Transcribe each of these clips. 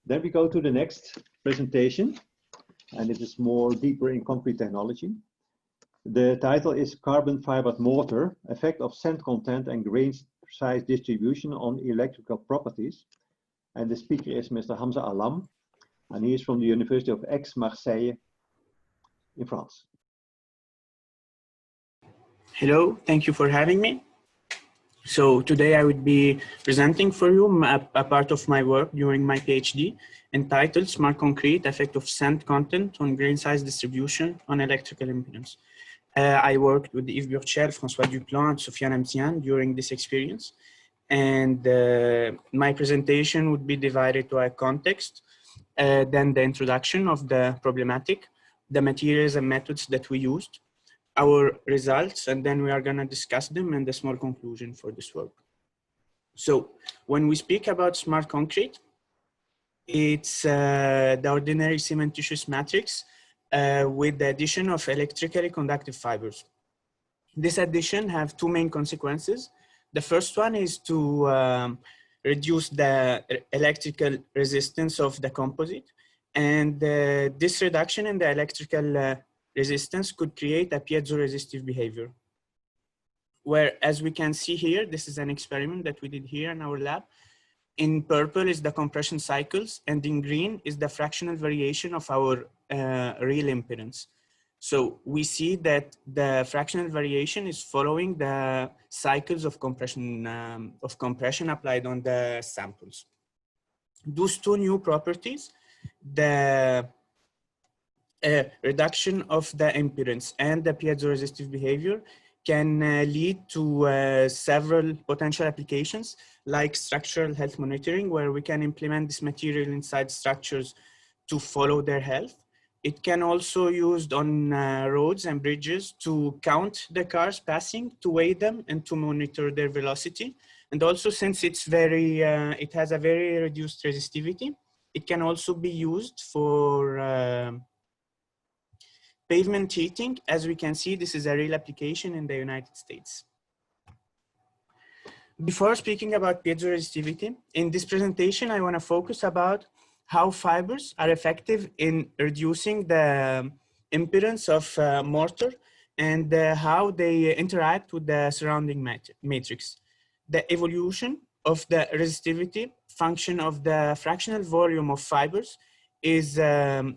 Then we go to the next presentation, and it is more deeper in concrete technology. The title is Carbon-fibred mortar, effect of sand content and grain size distribution on electrical properties. And the speaker is Mr. Hamza Allam, and he is from the University of Aix-Marseille in France. Hello, thank you for having me. So today I would be presenting for you a part of my work during my PhD entitled Smart Concrete, Effect of Sand Content on Grain Size Distribution on Electrical Impedance. I worked with Yves Burchel, François Duplan, and Sofiane Amtian during this experience. And my presentation would be divided to a context, then the introduction of the problematic, the materials and methods that we used, our results, and then we are going to discuss them and the small conclusion for this work. So when we speak about smart concrete, it's the ordinary cementitious matrix with the addition of electrically conductive fibers. This addition has two main consequences. The first one is to reduce the electrical resistance of the composite, and this reduction in the electrical resistance could create a piezoresistive behavior. Where, as we can see here, this is an experiment that we did here in our lab. In purple is the compression cycles, and in green is the fractional variation of our real impedance. So we see that the fractional variation is following the cycles of compression applied on the samples. Those two new properties, the reduction of the impedance and the piezoresistive behavior, can lead to several potential applications like structural health monitoring, where we can implement this material inside structures to follow their health. It can also be used on roads and bridges to count the cars passing, to weigh them and to monitor their velocity. And also, since it's it has a very reduced resistivity, it can also be used for pavement heating. As we can see, this is a real application in the United States. Before speaking about piezoresistivity, in this presentation, I want to focus about how fibers are effective in reducing the impedance of mortar and how they interact with the surrounding matrix. The evolution of the resistivity function of the fractional volume of fibers is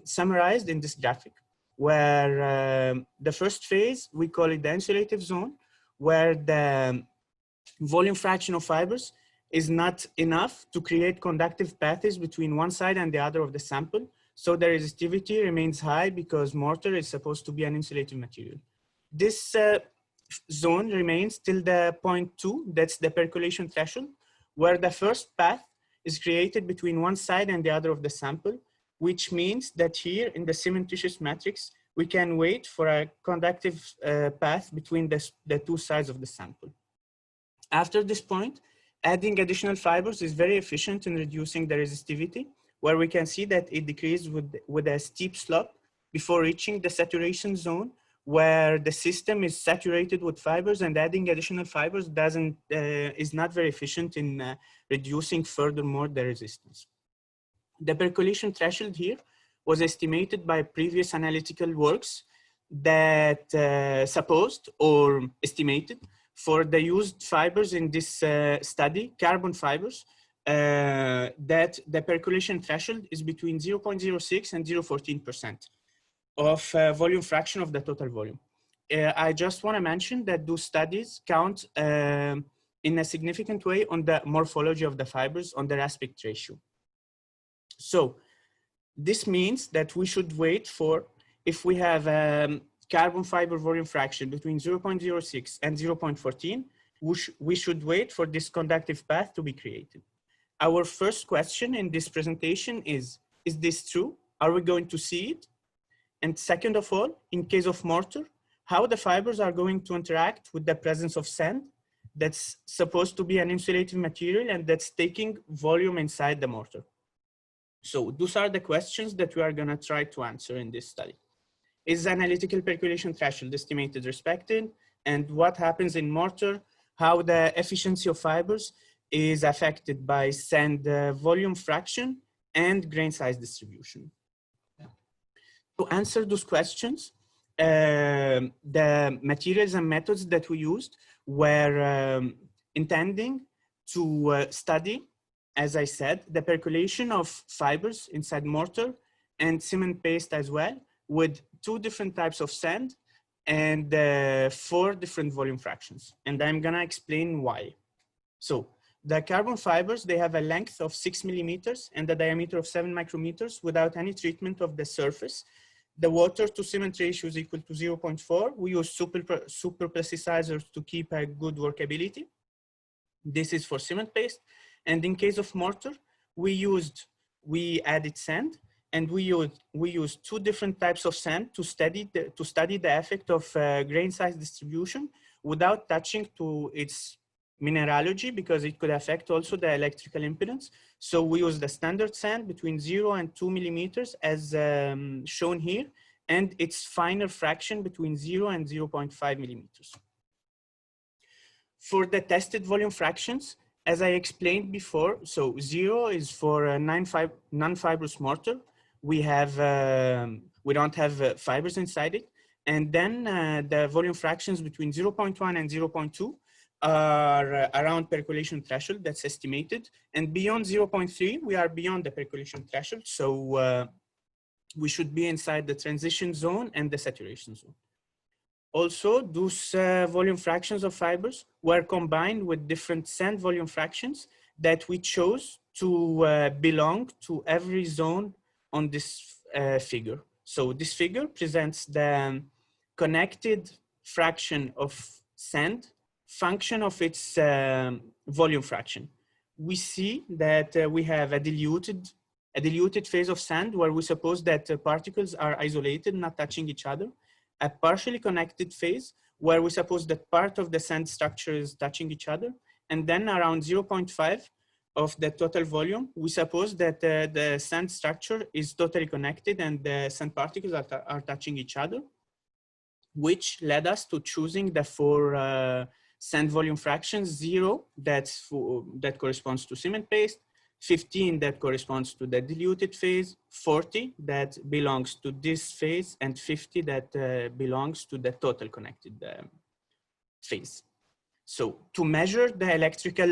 summarized in this graphic, where the first phase, we call it the insulative zone, where the volume fraction of fibers is not enough to create conductive paths between one side and the other of the sample. So the resistivity remains high because mortar is supposed to be an insulative material. This zone remains till the point 2, that's the percolation threshold, where the first path is created between one side and the other of the sample, which means that here in the cementitious matrix, we can wait for a conductive path between the two sides of the sample. After this point, adding additional fibers is very efficient in reducing the resistivity, where we can see that it decreases with a steep slope before reaching the saturation zone, where the system is saturated with fibers, and adding additional fibers is not very efficient in reducing furthermore the resistance. The percolation threshold here was estimated by previous analytical works that supposed or estimated for the used fibers in this study, carbon fibers, that the percolation threshold is between 0.06 and 0.14% of volume fraction of the total volume. I just want to mention that those studies count in a significant way on the morphology of the fibers, on their aspect ratio. So this means that we should wait for, if we have carbon fiber volume fraction between 0.06 and 0.14, we should wait for this conductive path to be created. Our first question in this presentation is this true? Are we going to see it? And second of all, in case of mortar, how the fibers are going to interact with the presence of sand that's supposed to be an insulative material and that's taking volume inside the mortar. So those are the questions that we are going to try to answer in this study. Is analytical percolation threshold estimated respected? And what happens in mortar? How the efficiency of fibers is affected by sand volume fraction and grain size distribution. To answer those questions, the materials and methods that we used were intending to study, as I said, the percolation of fibers inside mortar and cement paste as well, with 2 different types of sand and 4 different volume fractions. And I'm gonna explain why. So the carbon fibers, they have a length of 6 millimeters and a diameter of 7 micrometers without any treatment of the surface. The water to cement ratio is equal to 0.4. We use super precisizers to keep a good workability. This is for cement paste. And in case of mortar, we added sand, and we used 2 different types of sand to study the effect of grain size distribution without touching to its mineralogy, because it could affect also the electrical impedance. So we use the standard sand between 0 and 2 millimeters as shown here, and its finer fraction between 0 and 0.5 millimeters. For the tested volume fractions, as I explained before, so 0 is for a non-fibrous mortar. We don't have fibers inside it. And then the volume fractions between 0.1 and 0.2 are around percolation threshold that's estimated. And beyond 0.3, we are beyond the percolation threshold. So we should be inside the transition zone and the saturation zone. Also, those volume fractions of fibers were combined with different sand volume fractions that we chose to belong to every zone on this figure. So this figure presents the connected fraction of sand function of its volume fraction. We see that we have a diluted phase of sand where we suppose that particles are isolated, not touching each other. A partially connected phase where we suppose that part of the sand structure is touching each other. And then around 0.5 of the total volume, we suppose that the sand structure is totally connected and the sand particles are touching each other, which led us to choosing the 4 sand volume fractions: 0 that corresponds to cement paste, 15 that corresponds to the diluted phase, 40 that belongs to this phase, and 50 that belongs to the total connected phase. So to measure the electrical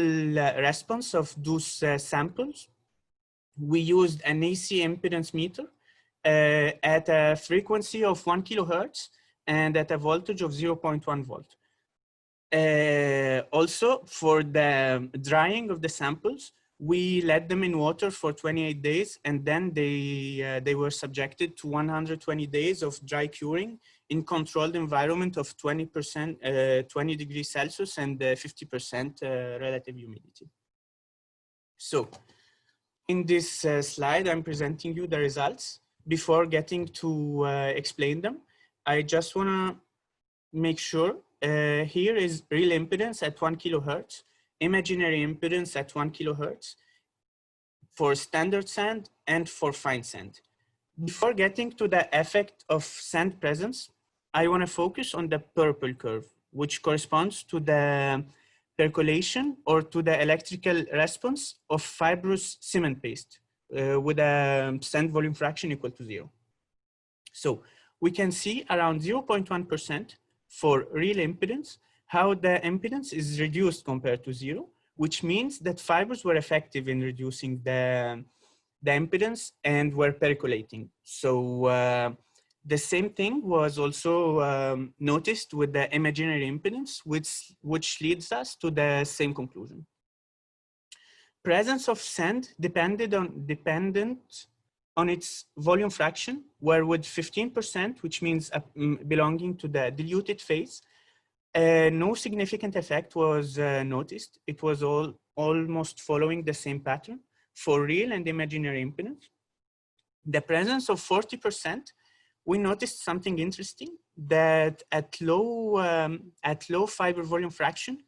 response of those samples, we used an AC impedance meter at a frequency of 1 kilohertz and at a voltage of 0.1 volt. Also, for the drying of the samples, we let them in water for 28 days, and then they were subjected to 120 days of dry curing in controlled environment of 20 degrees Celsius and 50% relative humidity. So in this slide, I'm presenting you the results. Before getting to explain them, I just want to make sure here is real impedance at 1 kilohertz, imaginary impedance at 1 kilohertz for standard sand and for fine sand. Before getting to the effect of sand presence, I want to focus on the purple curve, which corresponds to the percolation or to the electrical response of fibrous cement paste with a sand volume fraction equal to 0. So we can see around 0.1% for real impedance, how the impedance is reduced compared to 0, which means that fibers were effective in reducing the impedance and were percolating. So the same thing was also noticed with the imaginary impedance, which leads us to the same conclusion. Presence of sand dependent on its volume fraction, where with 15%, which means belonging to the diluted phase, no significant effect was noticed. It was almost following the same pattern for real and imaginary impedance. The presence of 40%, we noticed something interesting, that at low fiber volume fraction,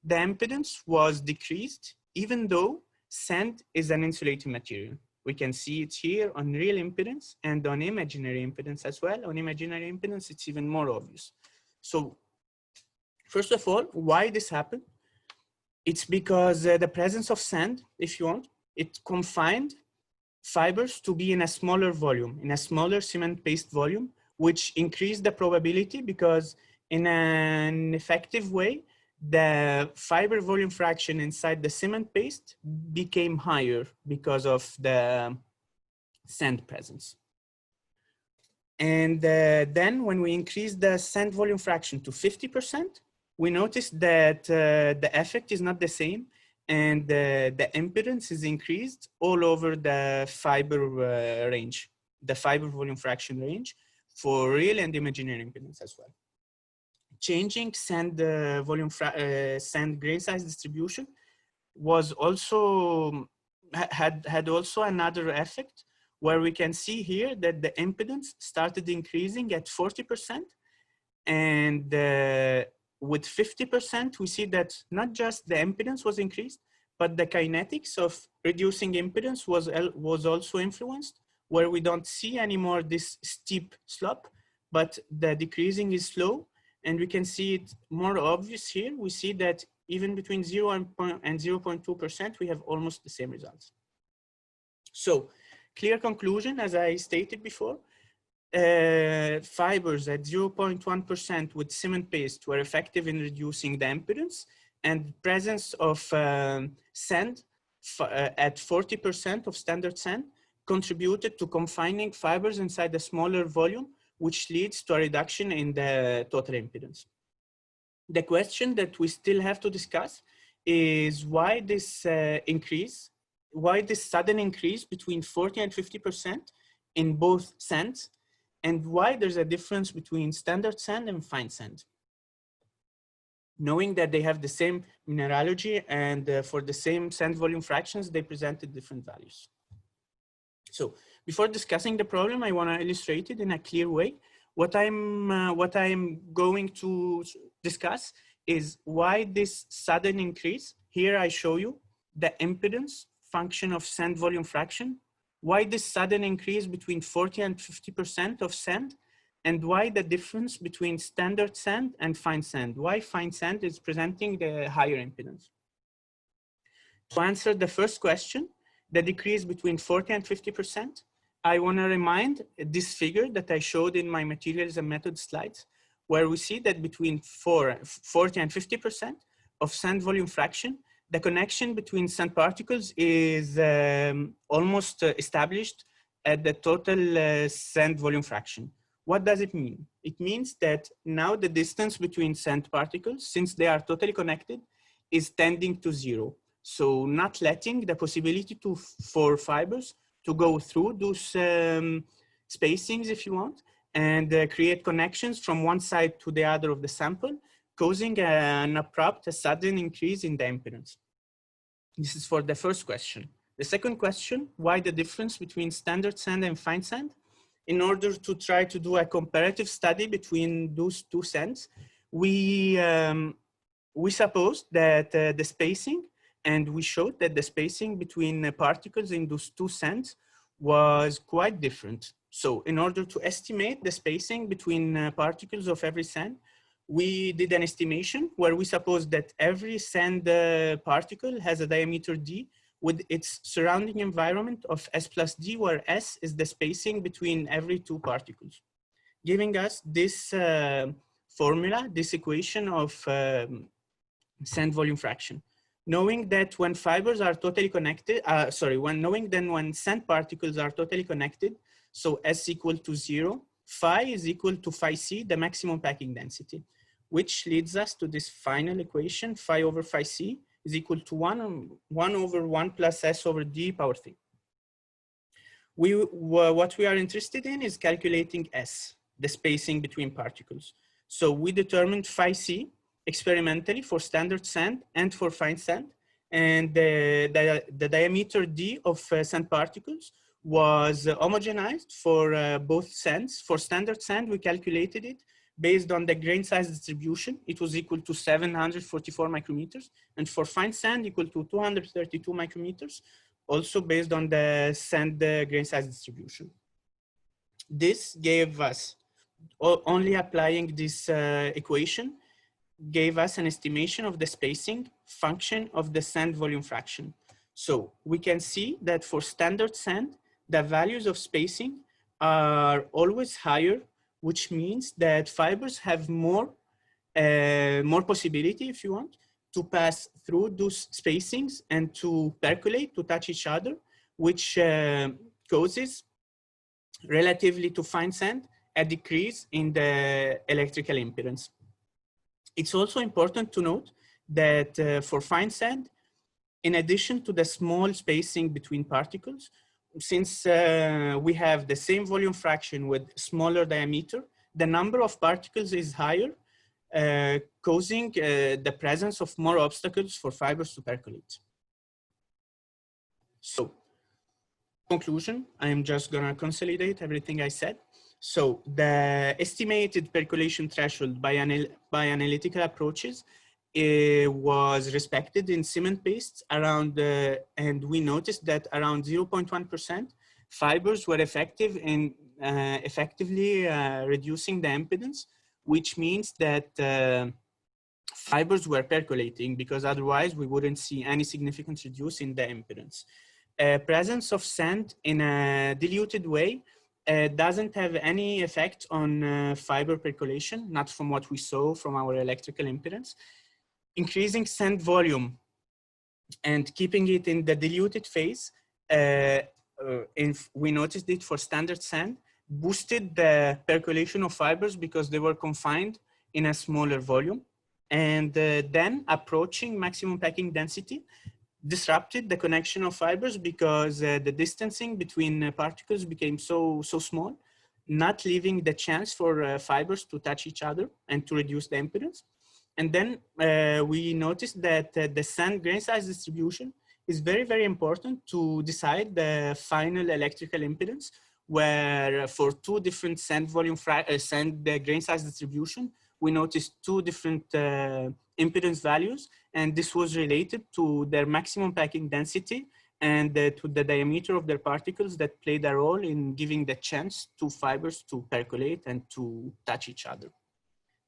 the impedance was decreased, even though sand is an insulating material. We can see it here on real impedance and on imaginary impedance as well. On imaginary impedance, it's even more obvious. So first of all, why this happened? It's because the presence of sand, if you want, it confined fibers to be in a smaller volume, in a smaller cement paste volume, which increased the probability because in an effective way, the fiber volume fraction inside the cement paste became higher because of the sand presence. And then when we increase the sand volume fraction to 50%, we notice that the effect is not the same, and the impedance is increased all over the fiber range, the fiber volume fraction range for real and imaginary impedance as well. Changing sand sand grain size distribution was also had also another effect, where we can see here that the impedance started increasing at 40%, and with 50%, we see that not just the impedance was increased, but the kinetics of reducing impedance was also influenced, where we don't see anymore this steep slope, but the decreasing is slow, and we can see it more obvious here. We see that even between 0 and 0.2%, we have almost the same results. So, clear conclusion, as I stated before, fibers at 0.1% with cement paste were effective in reducing the impedance, and presence of sand at 40% of standard sand contributed to confining fibers inside a smaller volume, which leads to a reduction in the total impedance. The question that we still have to discuss is why this why this sudden increase between 40 and 50% in both sands, and why there's a difference between standard sand and fine sand. Knowing that they have the same mineralogy and for the same sand volume fractions, they presented different values. So before discussing the problem, I want to illustrate it in a clear way. What I'm going to discuss is why this sudden increase. Here I show you the impedance function of sand volume fraction, why this sudden increase between 40 and 50% of sand, and why the difference between standard sand and fine sand, why fine sand is presenting the higher impedance. To answer the first question, the decrease between 40 and 50%, I want to remind this figure that I showed in my materials and methods slides, where we see that between 40 and 50% of sand volume fraction, the connection between sand particles is almost established at the total sand volume fraction. What does it mean? It means that now the distance between sand particles, since they are totally connected, is tending to 0. So not letting the possibility for fibers to go through those spacings, if you want, and create connections from one side to the other of the sample, causing an abrupt, a sudden increase in the impedance. This is for the first question. The second question, why the difference between standard sand and fine sand? In order to try to do a comparative study between those two sands, we supposed that the spacing, and we showed that the spacing between particles in those two sands was quite different. So in order to estimate the spacing between particles of every sand, we did an estimation where we supposed that every sand particle has a diameter d with its surrounding environment of S plus d, where S is the spacing between every two particles, giving us this formula, this equation of sand volume fraction. Knowing that when fibers are totally connected, knowing then when sand particles are totally connected, so S equal to 0, phi is equal to phi c, the maximum packing density, which leads us to this final equation, phi over phi c is equal to 1 over 1 plus S over d power 3. What we are interested in is calculating S, the spacing between particles. So we determined phi c experimentally for standard sand and for fine sand, and the diameter d of sand particles was homogenized for both sands. For standard sand, we calculated it based on the grain size distribution. It was equal to 744 micrometers, and for fine sand equal to 232 micrometers, also based on the sand grain size distribution. This gave us, only applying this equation, gave us an estimation of the spacing function of the sand volume fraction. So we can see that for standard sand, the values of spacing are always higher, which means that fibers have more possibility, if you want, to pass through those spacings and to percolate, to touch each other, which causes, relatively to fine sand, a decrease in the electrical impedance. It's also important to note that for fine sand, in addition to the small spacing between particles, since we have the same volume fraction with smaller diameter, the number of particles is higher, causing the presence of more obstacles for fibers to percolate. So, conclusion, I am just gonna consolidate everything I said. So the estimated percolation threshold by analytical approaches was respected in cement pastes around, and we noticed that around 0.1% fibers were effective in effectively reducing the impedance, which means that fibers were percolating, because otherwise we wouldn't see any significant reduce in the impedance. Presence of sand in a diluted way doesn't have any effect on fiber percolation, not from what we saw from our electrical impedance. Increasing sand volume and keeping it in the diluted phase, we noticed it for standard sand, boosted the percolation of fibers because they were confined in a smaller volume. And then approaching maximum packing density disrupted the connection of fibers because the distancing between particles became so small, not leaving the chance for fibers to touch each other and to reduce the impedance. And then we noticed that the sand grain size distribution is very, very important to decide the final electrical impedance, where for two different sand volume sand grain size distribution, we noticed two different impedance values, and this was related to their maximum packing density and to the diameter of their particles that played a role in giving the chance to fibers to percolate and to touch each other.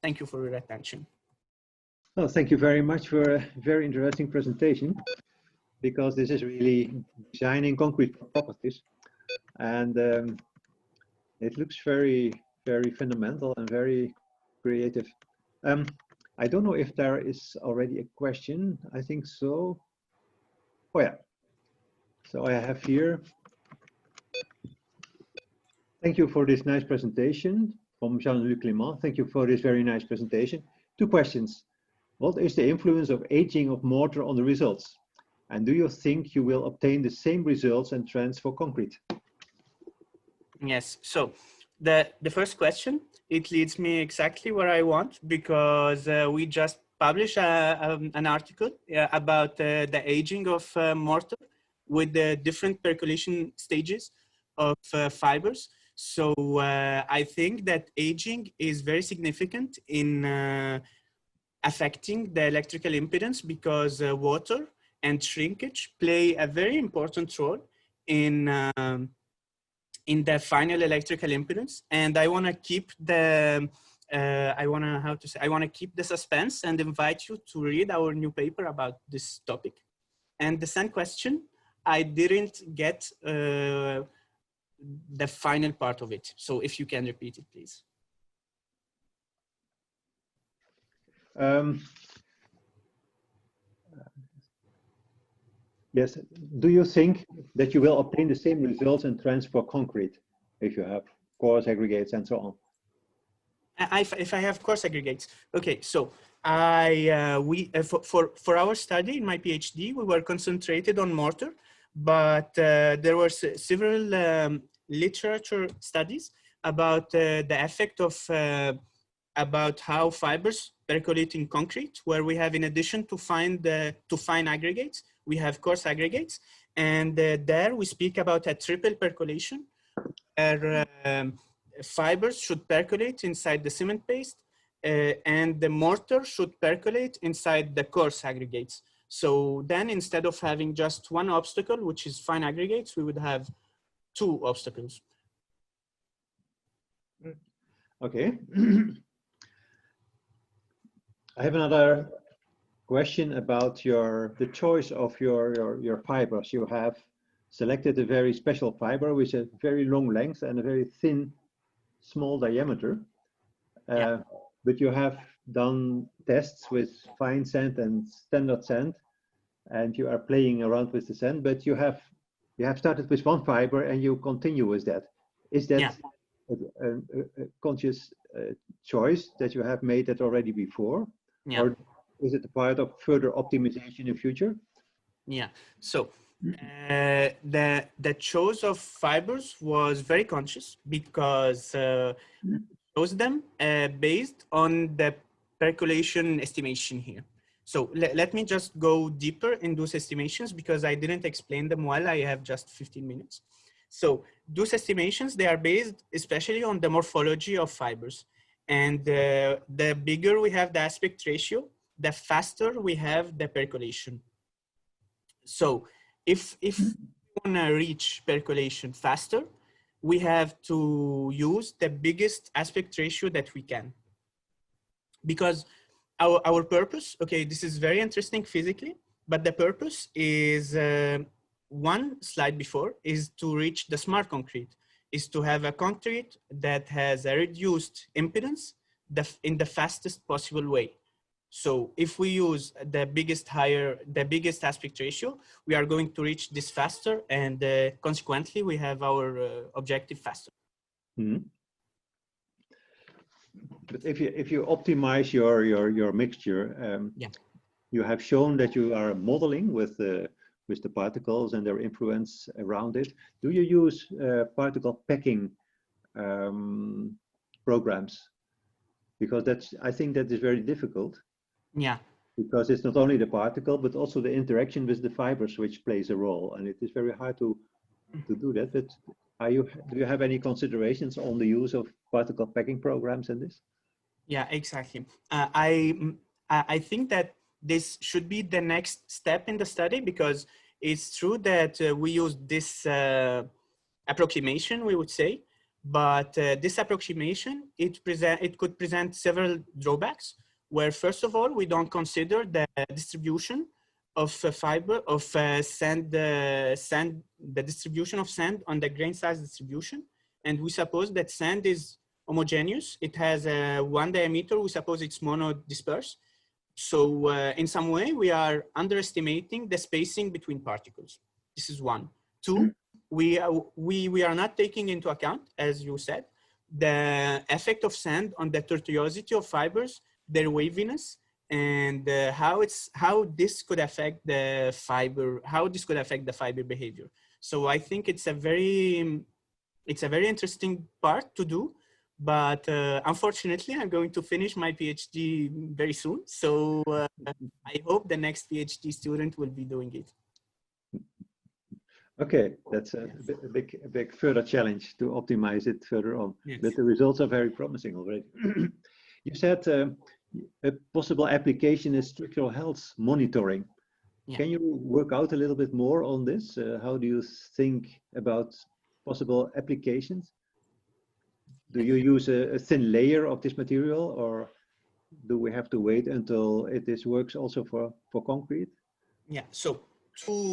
Thank you for your attention. Well, thank you very much for a very interesting presentation, because this is really designing concrete properties, and it looks very, very fundamental and very creative. I don't know if there is already a question. I think so. Oh yeah. So I have here. Thank you for this nice presentation from Jean-Luc Clément. Thank you for this very nice presentation. Two questions. What is the influence of aging of mortar on the results? And do you think you will obtain the same results and transfer concrete? Yes, so the first question, it leads me exactly where I want, because we just published an article about the aging of mortar with the different percolation stages of fibers. So I think that aging is very significant in affecting the electrical impedance, because water and shrinkage play a very important role in the final electrical impedance. And I want to keep the I want to keep the suspense and invite you to read our new paper about this topic. And the second question, I didn't get the final part of it. So if you can repeat it, please. Yes. Do you think that you will obtain the same results and transfer concrete if you have coarse aggregates and so on? If I have coarse aggregates, okay. So for our study in my PhD, we were concentrated on mortar, but there were several literature studies about the effect of about how fibers percolate in concrete, where we have, in addition to fine aggregates, we have coarse aggregates, and there we speak about a triple percolation, where fibers should percolate inside the cement paste, and the mortar should percolate inside the coarse aggregates. So then, instead of having just one obstacle, which is fine aggregates, we would have two obstacles. Okay. I have another question about the choice of your fibers. You have selected a very special fiber with a very long length and a very thin, small diameter. But you have done tests with fine sand and standard sand, and you are playing around with the sand, but you have started with one fiber and you continue with that. Is that a conscious choice that you have made that already before? Or is it a part of further optimization in future? Yeah, so the choice of fibers was very conscious because chose them based on the percolation estimation here. So let me just go deeper in those estimations because I didn't explain them well. I have just 15 minutes. So those estimations, they are based especially on the morphology of fibers. And the bigger we have the aspect ratio, the faster we have the percolation. So if we want to reach percolation faster, we have to use the biggest aspect ratio that we can. Because our purpose, okay, this is very interesting physically, but the purpose is, one slide before, is to reach the smart concrete, is to have a concrete that has a reduced impedance in the fastest possible way. So if we use the biggest aspect ratio, we are going to reach this faster, and consequently we have our objective faster. Mm-hmm. But if you optimize your mixture, you have shown that you are modeling with the particles and their influence around it. Do you use particle packing programs? Because I think that is very difficult. Yeah. Because it's not only the particle, but also the interaction with the fibers which plays a role, and it is very hard to do that. But do you have any considerations on the use of particle packing programs in this? Yeah, exactly. I think that this should be the next step in the study, because it's true that we use this approximation, we would say, but this approximation, it could present several drawbacks, where first of all, we don't consider the distribution of sand, the distribution of sand on the grain size distribution. And we suppose that sand is homogeneous. It has one diameter. We suppose it's monodisperse. So in some way, we are underestimating the spacing between particles. This is one. Two, we are not taking into account, as you said, the effect of sand on the tortuosity of fibers, their waviness, and how this could affect the fiber, behavior. So I think it's a very interesting part to do. But unfortunately, I'm going to finish my PhD very soon. So I hope the next PhD student will be doing it. Okay, that's a big further challenge to optimize it further on. Yes. But the results are very promising already. You said a possible application is structural health monitoring. Yeah. Can you work out a little bit more on this? How do you think about possible applications? Do you use a thin layer of this material, or do we have to wait until this works also for concrete? Yeah, so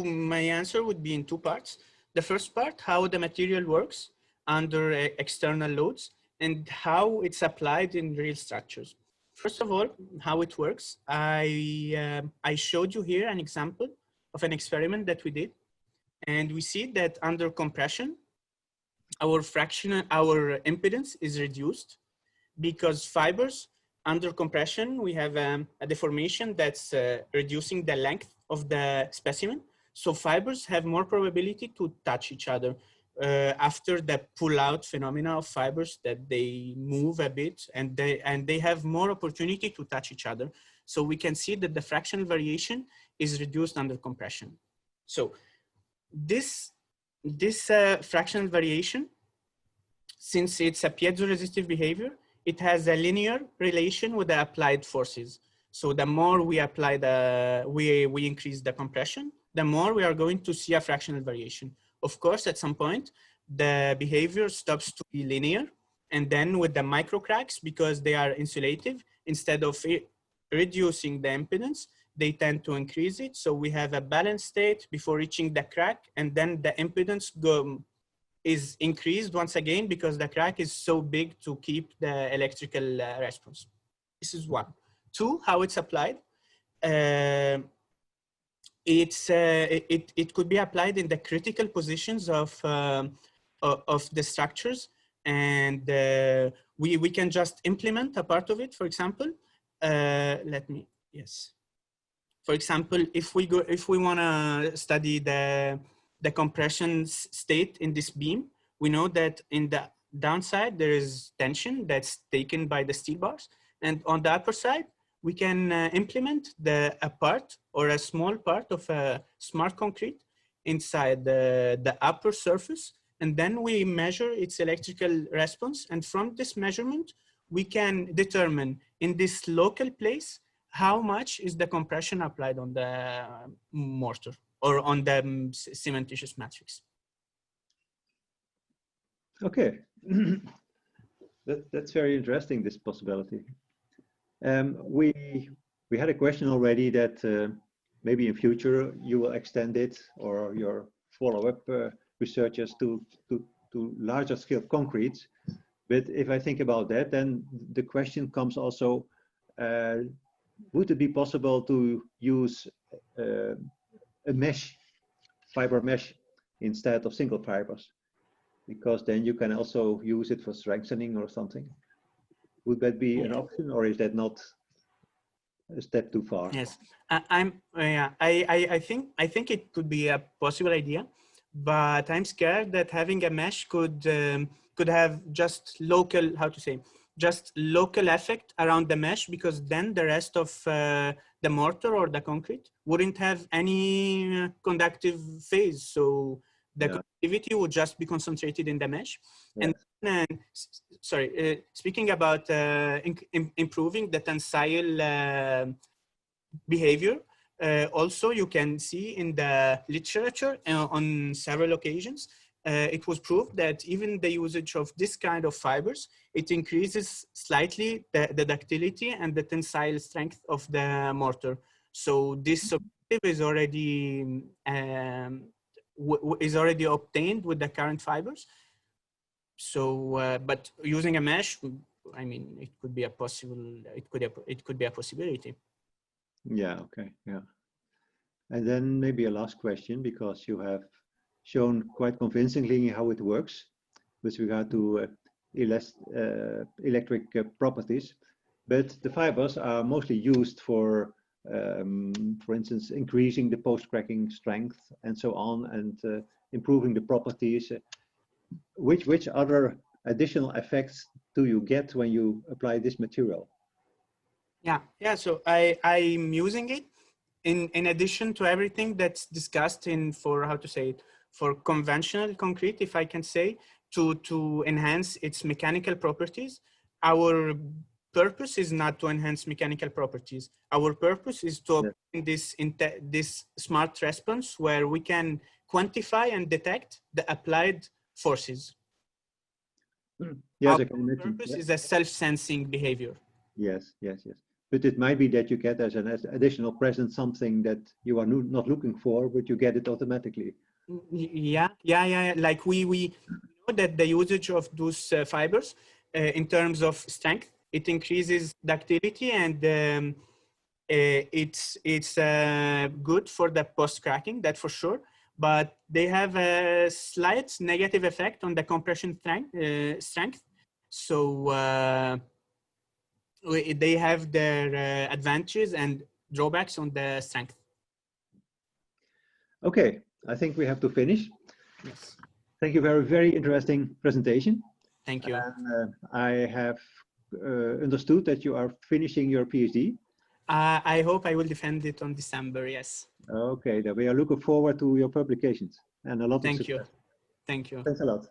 my answer would be in two parts. The first part, how the material works under external loads and how it's applied in real structures. First of all, how it works. I showed you here an example of an experiment that we did. And we see that under compression, our impedance is reduced because fibers under compression, we have a deformation that's reducing the length of the specimen. So fibers have more probability to touch each other after the pull-out phenomena of fibers, that they move a bit and they have more opportunity to touch each other. So we can see that the fractional variation is reduced under compression. So this fractional variation, since it's a piezoresistive behavior, it has a linear relation with the applied forces. So the more we apply we increase the compression, the more we are going to see a fractional variation. Of course, at some point, the behavior stops to be linear. And then with the micro cracks, because they are insulative, instead of reducing the impedance, they tend to increase it. So we have a balanced state before reaching the crack, and then the impedance is increased once again because the crack is so big to keep the electrical response. This is one. Two, how it's applied. It could be applied in the critical positions of the structures, and we can just implement a part of it. For example, for example, if we want to study the compression state in this beam, we know that in the downside there is tension that's taken by the steel bars, and on the upper side we can implement a part or a small part of a smart concrete inside the upper surface, and then we measure its electrical response. And from this measurement, we can determine in this local place how much is the compression applied on the mortar or on the cementitious matrix. Okay, that's very interesting, this possibility. We had a question already that maybe in future you will extend it, or your follow-up researchers to larger scale concretes. But if I think about that, then the question comes also, would it be possible to use a mesh, fiber mesh, instead of single fibers? Because then you can also use it for strengthening or something. Would that be an option, or is that not a step too far? Yes, I think it could be a possible idea, but I'm scared that having a mesh could have just local, just local effect around the mesh, because then the rest of the mortar or the concrete wouldn't have any conductive phase. So the conductivity would just be concentrated in the mesh. Yes. And speaking about improving the tensile behavior, also you can see in the literature on several occasions, it was proved that even the usage of this kind of fibers, it increases slightly the ductility and the tensile strength of the mortar. So this objective is already obtained with the current fibers. So, but using a mesh, I mean, it could be a possibility. Yeah. Okay. Yeah. And then maybe a last question, because you have shown quite convincingly how it works with regard to electric properties, but the fibers are mostly used for instance, increasing the post-cracking strength and so on, and improving the properties. Which other additional effects do you get when you apply this material? Yeah. So I'm using it in addition to everything that's discussed for conventional concrete, if I can say, to enhance its mechanical properties. Our purpose is not to enhance mechanical properties. Our purpose is to obtain this smart response where we can quantify and detect the applied forces. Yes, our purpose is a self-sensing behavior. Yes. But it might be that you get as an additional present something that you are not looking for, but you get it automatically. Yeah. Like we know that the usage of those fibers in terms of strength, it increases ductility, and it's good for the post-cracking, that for sure. But they have a slight negative effect on the compression strength. So they have their advantages and drawbacks on the strength. Okay, I think we have to finish. Yes. Thank you. Very interesting presentation. Thank you. And I have understood that you are finishing your PhD. I hope I will defend it on December, yes. Okay, then we are looking forward to your publications and a lot of success. Thank you. Thank you. Thanks a lot.